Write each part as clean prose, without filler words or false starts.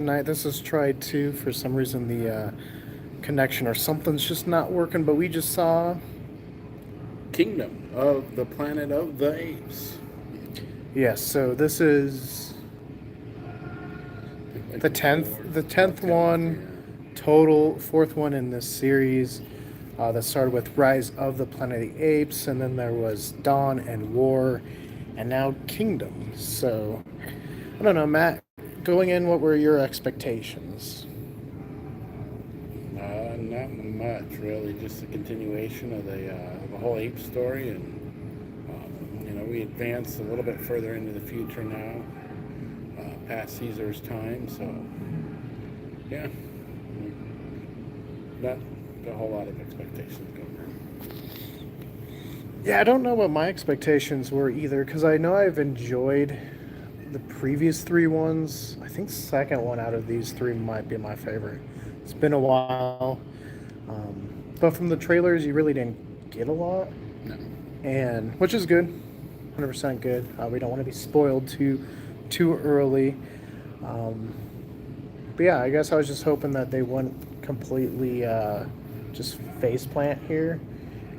tonight. This is try two. For some reason, the connection or something's just not working. But we just saw, Kingdom of the Planet of the Apes. yes. So this is Like the the tenth, fourth, the tenth tenth, one yeah. total, fourth one in this series. That started with Rise of the Planet of the Apes, and then there was Dawn and War, and now Kingdom. So I don't know, Matt. Going in, what were your expectations? Not much really. Just a continuation of the whole ape story, and we advance a little bit further into the future now, past Caesar's time. So yeah, not a whole lot of expectations going on. Yeah, I don't know what my expectations were either, because I know I've enjoyed the previous three ones. I think the second one out of these three might be my favorite. It's been a while, but from the trailers, you really didn't get a lot, No. and which is good, 100% good. We don't want to be spoiled too early. Um, but yeah, I guess I was just hoping that they wouldn't completely just face plant here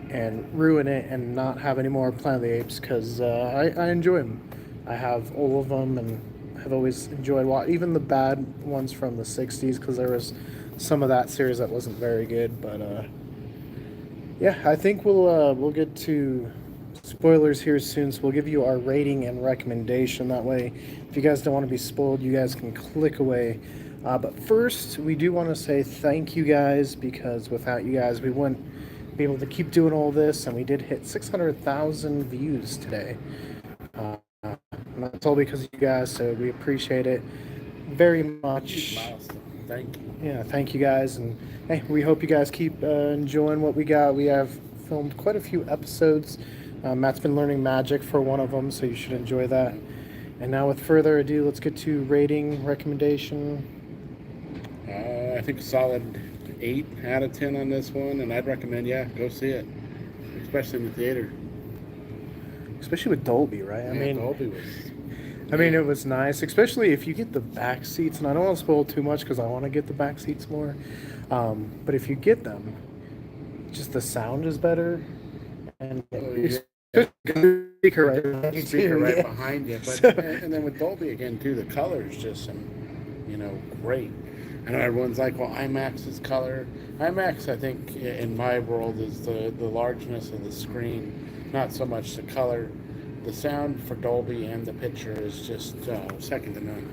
and ruin it and not have any more Planet of the Apes because I enjoy them. I have all of them and have always enjoyed even the bad ones from the '60s because there was some of that series that wasn't very good. But yeah, I think we'll get to spoilers here soon, so we'll give you our rating and recommendation. That way, if you guys don't want to be spoiled, you guys can click away. But first, we do want to say thank you guys because without you guys, we wouldn't be able to keep doing all this, and we did hit 600,000 views today. And that's all because of you guys, so we appreciate it very Huge much. milestone. Thank you. Yeah, thank you guys, and hey, we hope you guys keep enjoying what we got. We have filmed quite a few episodes. Matt's been learning magic for one of them, so you should enjoy that. And now, with further ado, let's get to rating recommendation. I think a solid 8 out of 10 on this one, and I'd recommend, yeah, go see it, especially in the theater. Especially with Dolby, right? I Yeah, mean, Dolby was. it was nice, especially if you get the back seats. And I don't want to spoil too much because I want to get the back seats more. But if you get them, just the sound is better, and Oh yeah, speaker right behind you speaker too. right Yeah. behind you. But So, and then with Dolby again too, the colors just great. I know everyone's like, well, IMAX is color. IMAX, I think, in my world, is the largeness of the screen, not so much the color. The sound for Dolby and the picture is just second to none.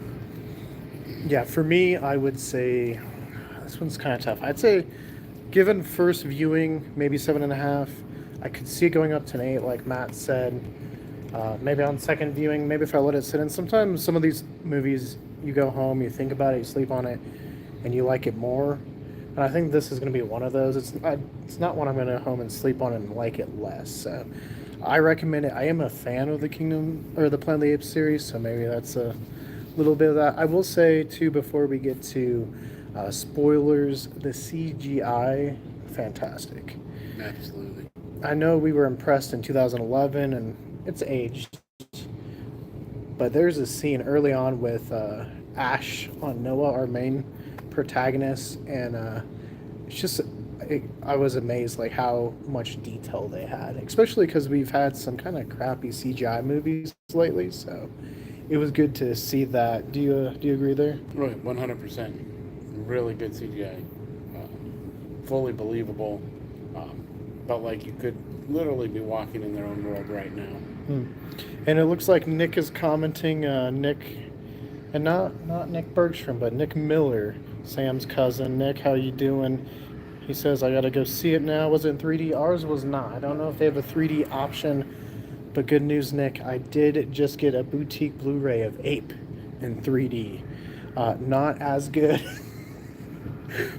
yeah, for me, I would say this one's kind of tough. I'd say, given first viewing, maybe 7.5. I could see it going up to an 8, like Matt said. Maybe on second viewing, maybe if I let it sit in. Sometimes some of these movies, you go home, you think about it, you sleep on it, and you like it more. And I think this is going to be one of those. It's not one I'm going to home and sleep on and like it less. So I recommend it. I am a fan of the Kingdom or the Planet of the Apes series, so maybe that's a little bit of that. I will say too before we get to spoilers, the CGI fantastic. Absolutely. I know we were impressed in 2011, and it's aged, but there's a scene early on with Ash on Noah, our main protagonist, and it's just I was amazed like how much detail they had, especially because we've had some kind of crappy CGI movies lately. So it was good to see that. Do you agree there? Right, 100%. Really good CGI. Fully believable. Felt like you could literally be walking in their own world right now. Hmm. And it looks like Nick is commenting. Nick, and not Nick Bergstrom, but Nick Miller, Sam's cousin. Nick, how you doing? He says I gotta go see it now. Was it in 3D? Ours was not. I don't know if they have a 3D option, but good news, Nick. I did just get a boutique Blu-ray of Ape in 3D. Not as good.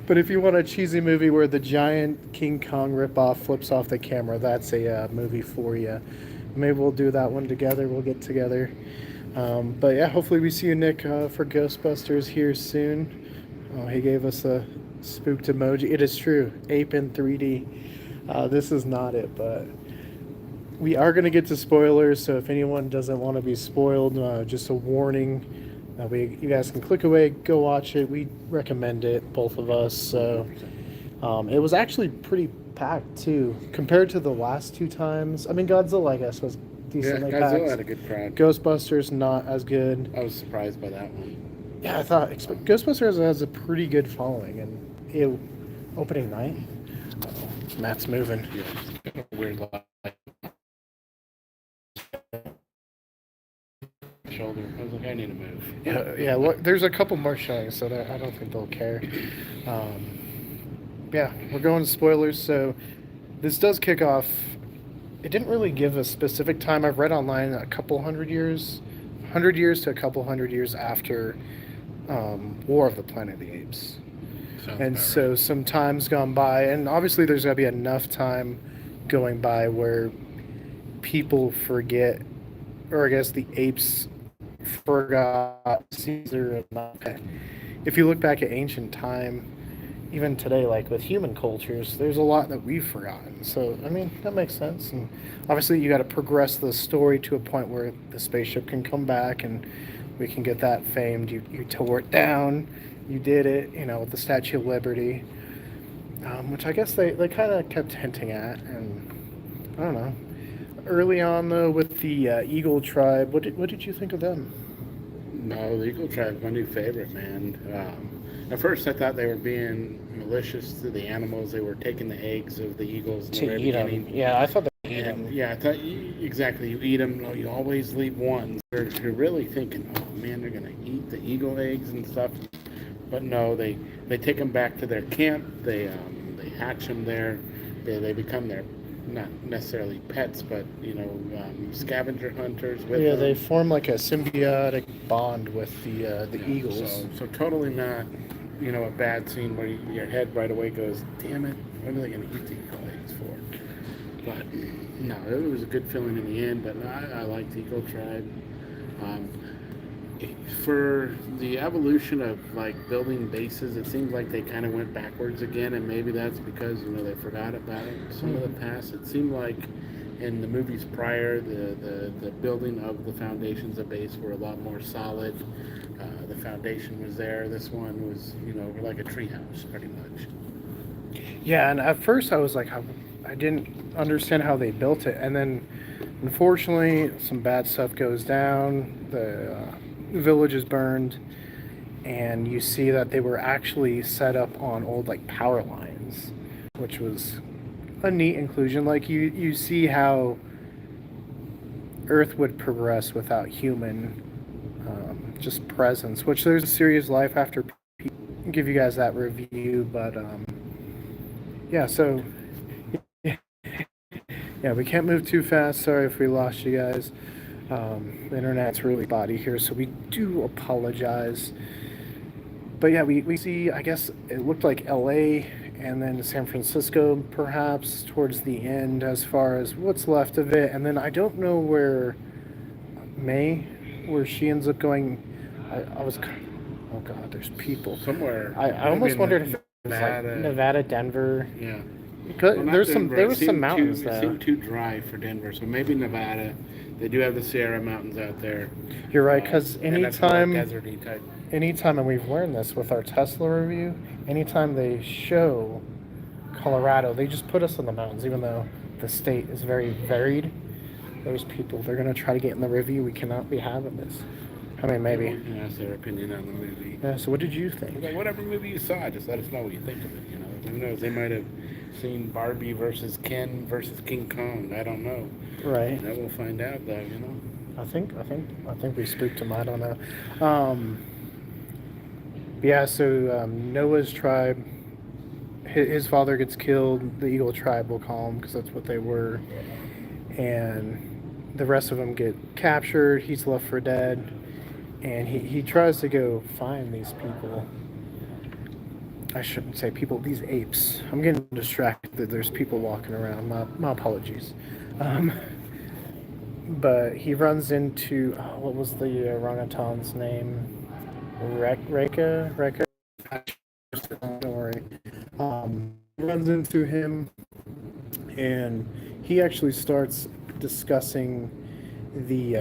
But if you want a cheesy movie where the giant King Kong ripoff flips off the camera, that's a movie for you. Maybe we'll do that one together. We'll get together. But yeah, hopefully we see you, Nick, for Ghostbusters here soon. Oh, he gave us a spooked emoji. It is true. Ape in 3D. This is not it, but we are going to get to spoilers. So if anyone doesn't want to be spoiled, just a warning. You guys can click away, go watch it. We recommend it, both of us. So it was actually pretty packed too, compared to the last two times. I mean, Godzilla, I guess, was Yeah, decently Godzilla packed. had a good crowd. Ghostbusters not as good. I was surprised by that one. Yeah, I thought Ghostbusters has a pretty good following, and opening night. Uh-oh, Matt's moving. Yeah, weird like shoulder. I was like, I need to move. Yeah. Look, there's a couple more showings, so I don't think they'll care. Yeah, we're going to spoilers. So this does kick off. It didn't really give a specific time. I've read online a couple hundred years to a couple hundred years after War of the Planet of the Apes. Sounds And about so right. some time's gone by, and obviously there's got to be enough time going by where people forget, or I guess the apes forgot Caesar. If you look back at ancient time, even today, like with human cultures, there's a lot that we've forgotten. So, I mean, that makes sense. And obviously, you got to progress the story to a point where the spaceship can come back and we can get that famed. You tore it down, you did it, with the Statue of Liberty, which I guess they kind of kept hinting at. And I don't know. Early on, though, with the Eagle tribe, what did you think of them? No, the Eagle Tribe's my new favorite, man. At first, I thought they were being malicious to the animals. They were taking the eggs of the eagles in the very beginning. Yeah, I thought they eat And them. yeah, I thought exactly. You eat them. No, you always leave one. You're really thinking, oh man, they're gonna eat the eagle eggs and stuff. But no, they take them back to their camp. They hatch them there. They become their not necessarily pets, but scavenger hunters with Yeah, them. they form like a symbiotic bond with the eagles. So totally not, a bad scene where your head right away goes, damn it, what are they going to eat the eagle eggs for? But no, it was a good feeling in the end. But I liked Eagle Tribe. For the evolution of like building bases, it seems like they kind of went backwards again, and maybe that's because they forgot about it. Some of the past, it seemed like in the movies prior, the building of the foundations of base were a lot more solid. The foundation was there. This one was, like a treehouse, pretty much. Yeah, and at first I was like, I didn't understand how they built it, and then unfortunately some bad stuff goes down. The village is burned, and you see that they were actually set up on old like power lines, which was a neat inclusion. Like you see how Earth would progress without human just presence, which there's a serious life after. Give you guys that review, but yeah, so yeah, we can't move too fast. Sorry if we lost you guys. The internet's really spotty here, so we do apologize. But yeah, we see, I guess it looked like LA and then San Francisco perhaps towards the end as far as what's left of it. And then I don't know where she ends up going. I was, oh God, there's people. Somewhere. I almost wondered if it was like Nevada, Denver. Yeah. Well, There was some mountains It seemed too dry for Denver, so maybe Nevada. They do have the Sierra Mountains out there. You're right, because anytime, deserty type. and we've learned this with our Tesla review, anytime they show Colorado, they just put us in the mountains, even though the state is very varied. Those people, they're going to try to get in the review. We cannot be having this. I mean, maybe. You can ask their opinion on the movie. Yeah, so what did you think? Whatever movie you saw, just let us know what you think of it. Who knows? They might have seen Barbie versus Ken versus King Kong. I don't know. Right. That we'll find out, though. I think we spooked him. I don't know. Yeah. So Noah's tribe, his father gets killed. The Eagle tribe, we'll call them, because that's what they were, and the rest of them get captured. He's left for dead, and he tries to go find these people. I shouldn't say people, these apes. I'm getting distracted. There's people walking around. My apologies. But he runs into, what was the orangutan's name? Reka? Don't worry. Runs into him, and he actually starts discussing the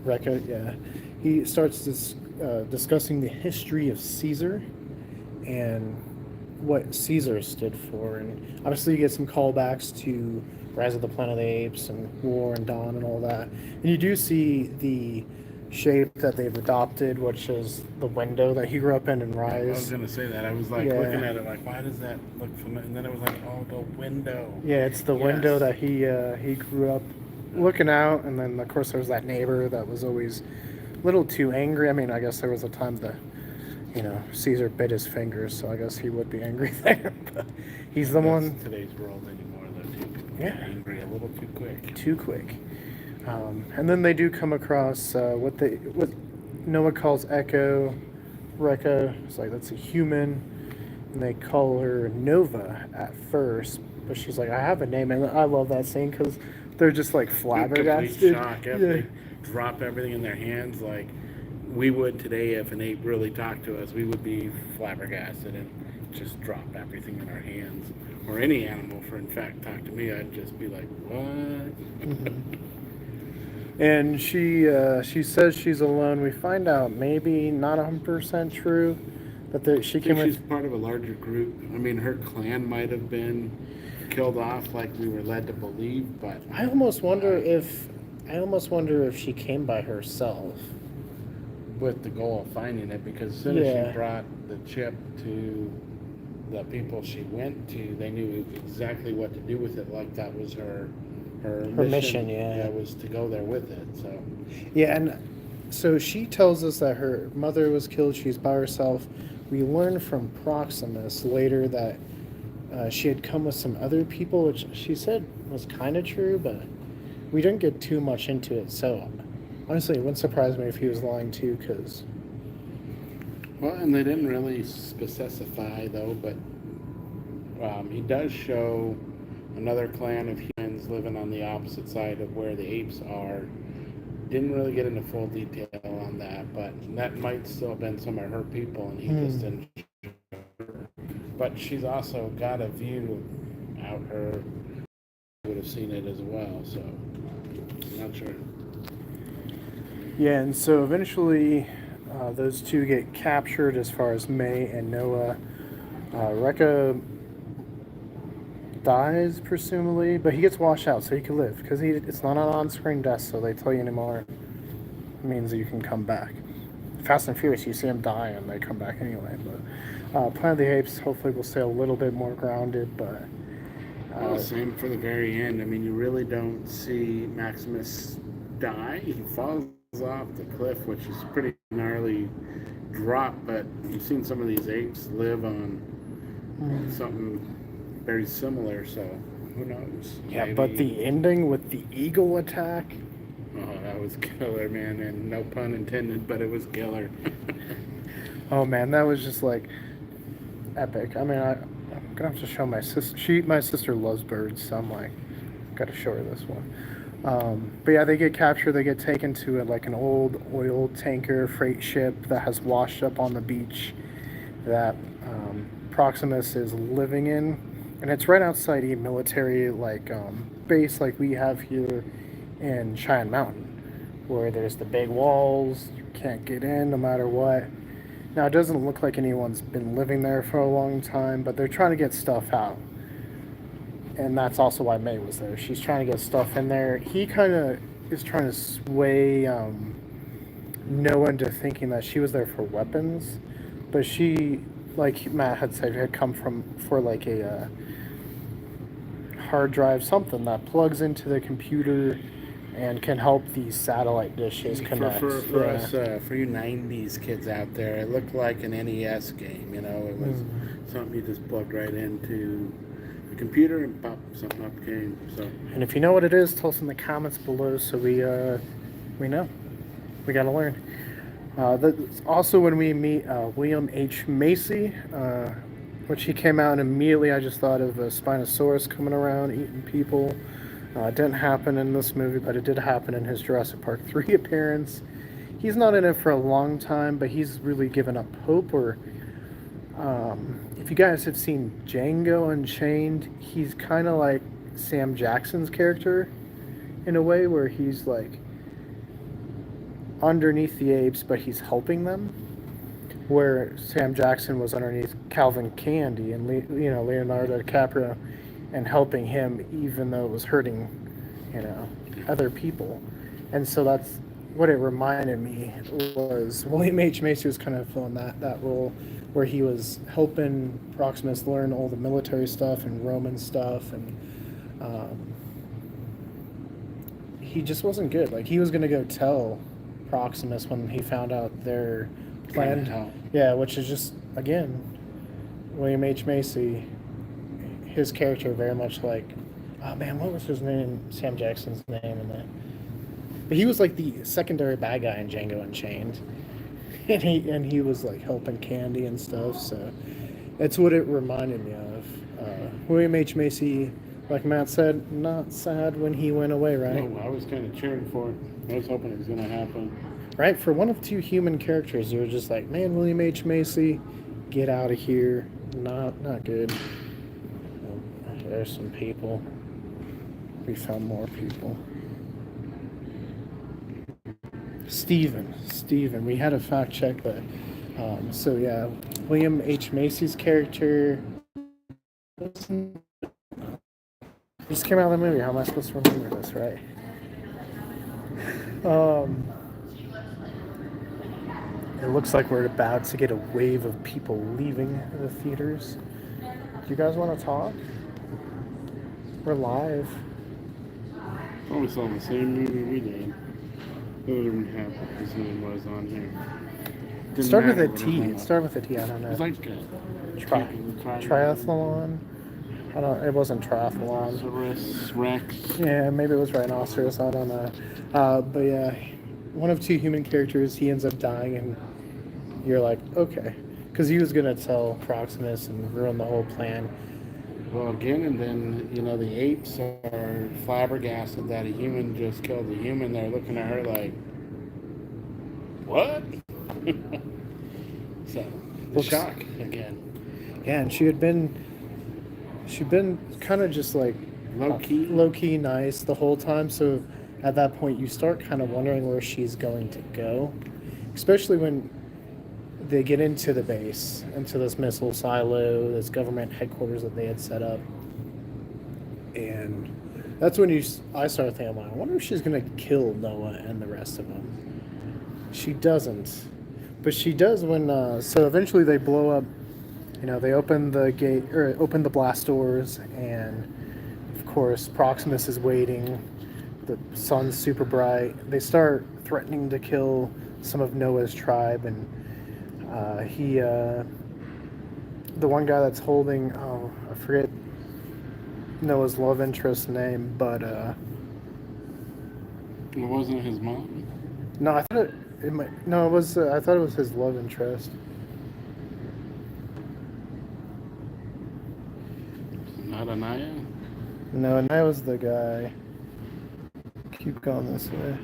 Reka. Yeah, he starts discussing the history of Caesar and what Caesar stood for. And obviously, you get some callbacks to Rise of the Planet of the Apes and War and Dawn and all that. And you do see the shape that they've adopted, which is the window that he grew up in I was Rise. gonna say that. I was like Yeah. looking at it like, why does that look familiar? And then it was like, oh, the window. Yeah, it's the window Yes. that he grew up looking out, and then of course there was that neighbor that was always a little too angry. I mean, I guess there was a time that Caesar bit his fingers, so I guess he would be angry there. But he's the That's one today's world anymore, though. Too people Yeah. get angry a little too quick. too quick. And then they do come across what Noah calls Echo, Rekka. It's like that's a human, and they call her Nova at first, but she's like, I have a name, and I love that scene because they're just like Complete flabbergasted. shock. Yeah. They drop everything in their hands like we would today if an ape really talked to us. We would be flabbergasted and just drop everything in our hands. Or any animal, for in fact, talk to me, I'd just be like, what? Mhm. And she says she's alone. We find out maybe not 100% true, but that she I came think she's with. part of a larger group. I mean, her clan might have been killed off like we were led to believe, but I almost wonder if she came by herself. with the goal of finding it, because as soon as Yeah. she brought the chip to the people she went to, they knew exactly what to do with it. Like that was her mission, yeah. was to go there with it. So Yeah, and so she tells us that her mother was killed. She's by herself. We learn from Proximus later that she had come with some other people, which she said was kind of true, but we didn't get too much into it. So honestly, it wouldn't surprise me if he was lying too, because well, and they didn't really specify though, but he does show another clan of humans living on the opposite side of where the apes are. Didn't really get into full detail on that, but that might still have been some of her people, and he just didn't. But she's also got a view out her. Would have seen it as well, so I'm not sure. yeah, and so eventually those two get captured as far as May and Noah. Rekka dies, presumably, but he gets washed out so he can live because it's not an on-screen death, so they tell you anymore. It means that you can come back. Fast and Furious, you see him die and they come back anyway. But Planet of the Apes hopefully will stay a little bit more grounded, but Well, same for the very end. I mean, you really don't see Maximus die. He falls off the cliff, which is a pretty gnarly drop, but you've seen some of these apes live on something very similar, so who knows? yeah. Maybe- But the ending with the eagle attack, Oh, that was killer, man, and no pun intended, but it was killer. oh man, that was just like epic. I mean, I'm gonna have to show my sister. My sister loves birds, so I'm like, gotta show her this one. But yeah, they get captured. They get taken to like an old oil tanker freight ship that has washed up on the beach that Proximus is living in, and it's right outside a military base like we have here in Cheyenne Mountain, where there's the big walls. You can't get in no matter what. Now, it doesn't look like anyone's been living there for a long time, but they're trying to get stuff out. And that's also why May was there. She's trying to get stuff in there. He kind of is trying to sway Noah into thinking that she was there for weapons. But she, like Matt had said, had come for like a hard drive, something that plugs into the computer and can help these satellite dishes connect. For us, for you '90s kids out there, it looked like an NES game. You know, it was something you just plugged right into the computer and pop something up came. So, And if you know what it is, tell us in the comments below so we know. We gotta learn. That's also when we meet William H. Macy, which he came out and immediately I just thought of a Spinosaurus coming around eating people. It didn't happen in this movie, but it did happen in his Jurassic Park 3 appearance. He's not in it for a long time, but he's really given up hope. Or if you guys have seen Django Unchained, he's kind of like Sam Jackson's character in a way, where he's like underneath the apes, but he's helping them. Where Sam Jackson was underneath Calvin Candy and Leonardo DiCaprio, and helping him, even though it was hurting, other people. And so that's what it reminded me was William H. Macy was kind of filling that role where he was helping Proximus learn all the military stuff and Roman stuff, and he just wasn't good. Like, he was going to go tell Proximus when he found out their plan. Yeah, which is just, again, William H. Macy, his character very much like, oh man, what was his name? Sam Jackson's name in that. But he was like the secondary bad guy in Django Unchained. And he was like helping Candy and stuff, so that's what it reminded me of. William H. Macy, like Matt said, not sad when he went away, right? No, I was kind of cheering for it. I was hoping it was going to happen. Right? For one of two human characters, you were just like, man, William H. Macy, get out of here. Not good. Oh, there's some people. We found more people. Steven. We had a fact check that. So yeah, William H. Macy's character. This came out of the movie. How am I supposed to remember this, right? It looks like we're about to get a wave of people leaving the theaters. Do you guys want to talk? We're live. Oh, we saw the same movie we did. It didn't have what his name was on here. Start with a T. Start with a T. I don't know. It's like triathlon. I don't. It wasn't triathlon. Rex. Yeah, maybe it was rhinoceros. I don't know. But yeah, one of two human characters. He ends up dying, and you're like, okay, because he was gonna tell Proximus and ruin the whole plan. Well, again, and then, the apes are flabbergasted that a human just killed a human. They're looking at her like, what? So, the shock again. Yeah, and she'd been kind of just like low key nice the whole time. So at that point, you start kind of wondering where she's going to go, especially when they get into the base, into this missile silo, this government headquarters that they had set up. And that's when I started thinking, I wonder if she's going to kill Noah and the rest of them. She doesn't. But she does when, so eventually they blow up, they open the gate, or open the blast doors, and of course Proximus is waiting. The sun's super bright. They start threatening to kill some of Noah's tribe, and the one guy that's holding, I forget Noah's love interest's name, but it wasn't his mom. No, I thought it might. No, it was. I thought it was his love interest. Not Anaya? No, Anaya was the guy. Keep going this way.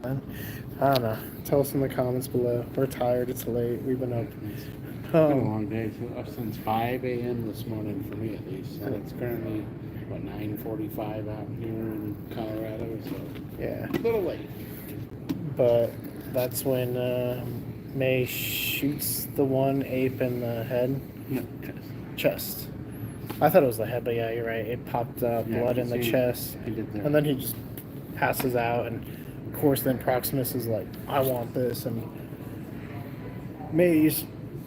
I don't know. Tell us in the comments below. We're tired. It's late. We've been up. It's been a long day. Up since 5 a.m. this morning for me, at least. And it's currently, 9:45 out here in Colorado. So yeah, a little late. But that's when May shoots the one ape in the head. No, chest. I thought it was the head, but yeah, you're right. It popped blood in the chest. And then he just passes out, and of course then Proximus is like, I want this, and May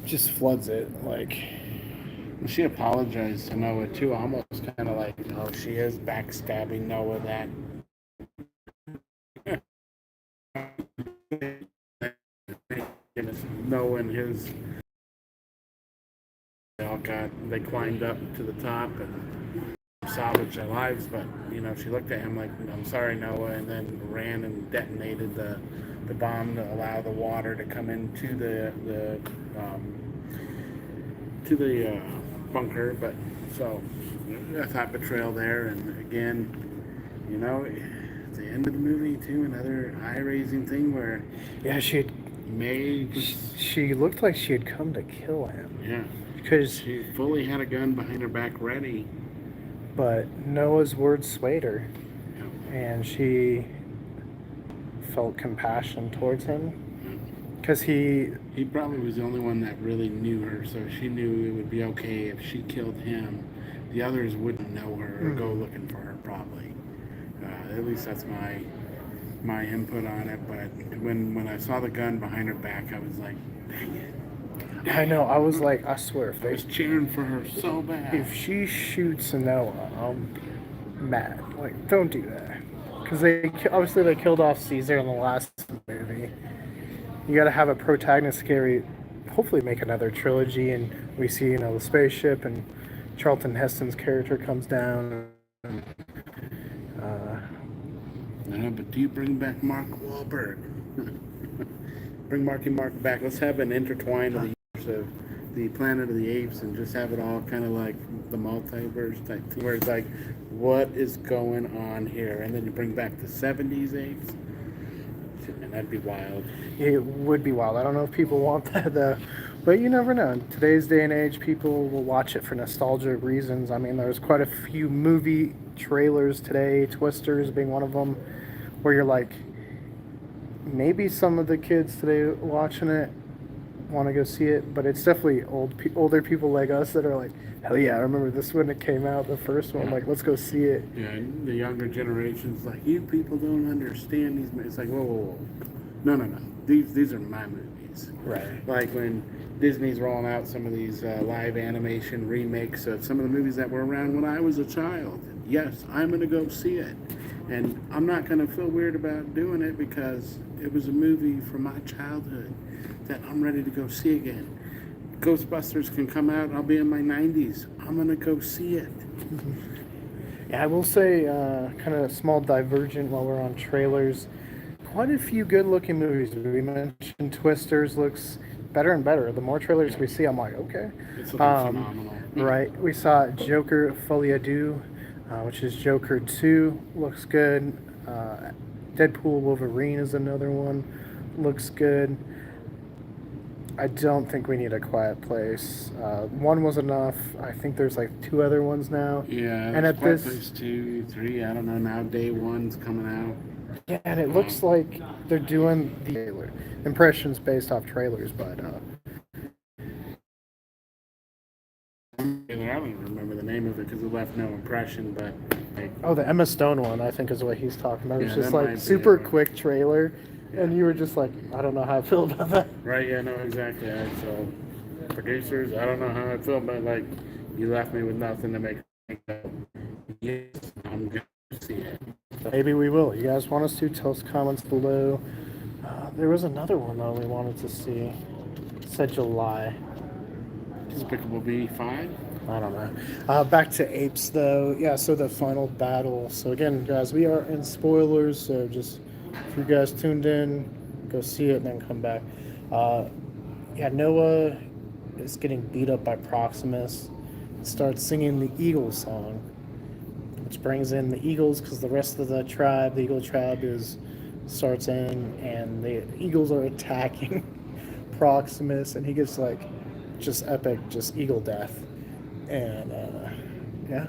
just floods it. Like, she apologized to Noah too, almost kind of like, she is backstabbing Noah, that Noah and his they climbed up to the top and salvaged their lives, but she looked at him like, I'm sorry, Noah, and then ran and detonated the bomb to allow the water to come into the bunker. But so I thought betrayal there, and again, at the end of the movie too, another eye-raising thing where she looked like she had come to kill him. Yeah. Because she fully had a gun behind her back ready. But Noah's words swayed her. Yeah. And she felt compassion towards him because he. He probably was the only one that really knew her, so she knew it would be okay if she killed him. The others wouldn't know her or go looking for her, probably. At least that's my input on it. But when I saw the gun behind her back, I was like, dang it. I know. I was like, I swear, I was cheering for her so bad. if she shoots Noah, I'm mad. Like, don't do that. Because obviously they killed off Caesar in the last movie. You got to have a protagonist scary. Hopefully, make another trilogy, and we see the spaceship, and Charlton Heston's character comes down. But do you bring back Mark Wahlberg? Bring Marky Mark back. Let's have an intertwine of the years of the Planet of the Apes and just have it all kind of like the multiverse type thing, where it's like, what is going on here? And then you bring back the 70s apes. And that'd be wild. It would be wild. I don't know if people want that, though. But you never know. In today's day and age, people will watch it for nostalgia reasons. I mean, there's quite a few movie trailers today, Twisters being one of them, where you're like, maybe some of the kids today watching it want to go see it, but it's definitely older people like us that are like, hell yeah, I remember this when it came out, the first one. Like, let's go see it. Yeah, and the younger generation's like, you people don't understand these movies. It's like, whoa. No. These are my movies. Right. Like when Disney's rolling out some of these live animation remakes of some of the movies that were around when I was a child. Yes, I'm going to go see it. And I'm not going to feel weird about doing it because it was a movie from my childhood that I'm ready to go see again. Ghostbusters can come out, I'll be in my 90s. I'm going to go see it. Yeah, I will say, kind of small divergent while we're on trailers. Quite a few good-looking movies. We mentioned Twisters looks better and better. The more trailers we see, I'm like, okay. It's looking phenomenal. Right. We saw Joker Folie à Deux, which is Joker 2. Looks good. Deadpool Wolverine is another one. Looks good. I don't think we need A Quiet Place. One was enough. I think there's like 2 other ones now. Yeah, and at Quiet this, Place 2, 3, I don't know, now day 1's coming out. yeah, and it looks like they're doing the trailer impressions based off trailers, but I don't even remember the name of it because it left no impression, but like, the Emma Stone one, I think is what he's talking about. It's Yeah, just that might like be super it. quick trailer, and you were just like, I don't know how I feel about that. right, yeah, no, exactly. So, producers, I don't know how I feel, but like, you left me with nothing to make me go, yes, I'm going to see it. Maybe we will. You guys want us to? Tell us comments below. There was another one though we wanted to see. It said July. Despicable Me 5? I don't know. Back to Apes though. Yeah, so the final battle. So again, guys, we are in spoilers. So just if you guys tuned in, go see it and then come back. Yeah, Noah is getting beat up by Proximus. Starts singing the Eagle song, which brings in the Eagles because the rest of the tribe, the Eagle tribe, starts in, and the Eagles are attacking Proximus, and he gets like just epic, just Eagle death, and yeah.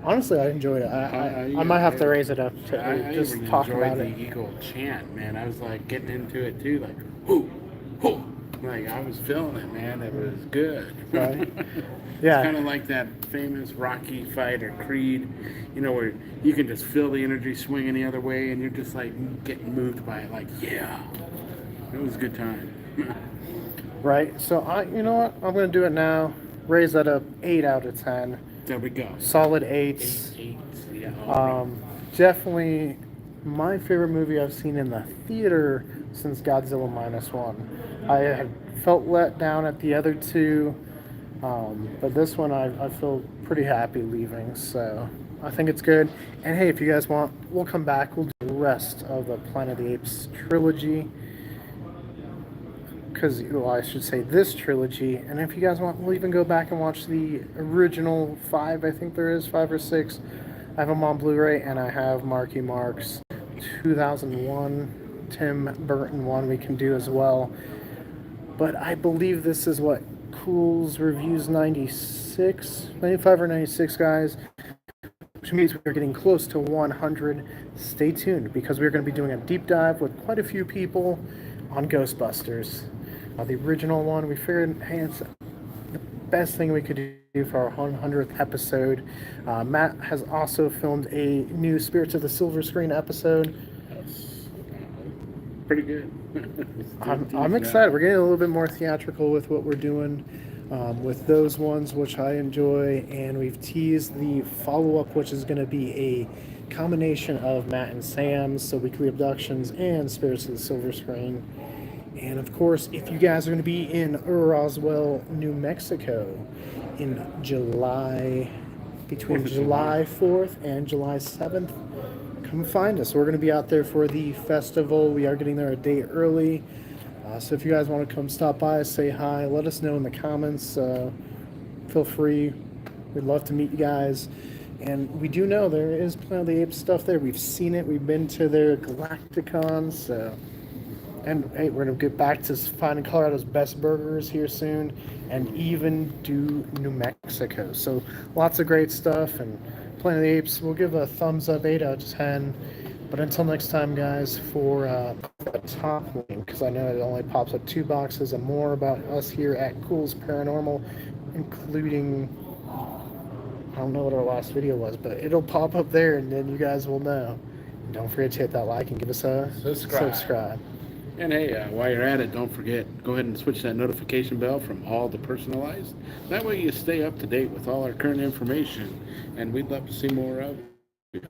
Honestly, I enjoyed it. I might have to raise it up to I just even talk enjoyed about the it. Eagle chant, man. I was like getting into it too, like, whoo, whoo. Like, I was feeling it, man. It was good. Right. Yeah. It's kind of like that famous Rocky fight or Creed, where you can just feel the energy swinging the other way and you're just like getting moved by it. Like, yeah, it was a good time. Right. So you know what? I'm gonna do it now. Raise that up 8 out of 10. There we go. Solid 8s. Eight, yeah. All right. Definitely my favorite movie I've seen in the theater since Godzilla -1. I had felt let down at the other 2, but this one I feel pretty happy leaving, so I think it's good. And hey, if you guys want, we'll come back. We'll do the rest of the Planet of the Apes trilogy. Because, well, I should say this trilogy. And if you guys want, we'll even go back and watch the original 5, I think there is 5 or 6. I have them on Blu-ray, and I have Marky Mark's 2001 Tim Burton one we can do as well. But I believe this is what Cool's Reviews 96, 95 or 96, guys. which means we're getting close to 100. Stay tuned because we're going to be doing a deep dive with quite a few people on Ghostbusters. The original one, we figured, hey, it's the best thing we could do for our 100th episode. Matt has also filmed a new Spirits of the Silver Screen episode. That's pretty good. I'm excited. We're getting a little bit more theatrical with what we're doing with those ones, which I enjoy. And we've teased the follow-up, which is going to be a combination of Matt and Sam's, so Weekly Abductions and Spirits of the Silver Screen. And of course, if you guys are going to be in Roswell, New Mexico in July, between July 4th and July 7th, come find us. We're going to be out there for the festival. We are getting there a day early. So if you guys want to come stop by, say hi, let us know in the comments. Feel free. We'd love to meet you guys. And we do know there is Planet of the Apes stuff there. We've seen it. We've been to their Galacticons. So. And hey, we're going to get back to finding Colorado's best burgers here soon and even do New Mexico. So lots of great stuff. And Planet of the Apes, we'll give a thumbs up, 8 out of 10. But until next time, guys, for the top link, because I know it only pops up 2 boxes and more about us here at Cool's Paranormal, including, I don't know what our last video was, but it'll pop up there and then you guys will know. And don't forget to hit that like and give us a subscribe. And hey, while you're at it, don't forget, go ahead and switch that notification bell from all to personalized. That way you stay up to date with all our current information, and we'd love to see more of it.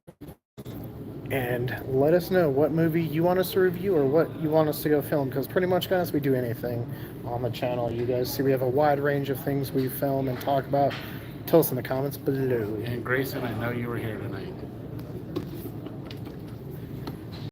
And let us know what movie you want us to review or what you want us to go film, because pretty much, guys, we do anything on the channel. You guys see we have a wide range of things we film and talk about. Tell us in the comments below. And Grayson, I know you were here tonight.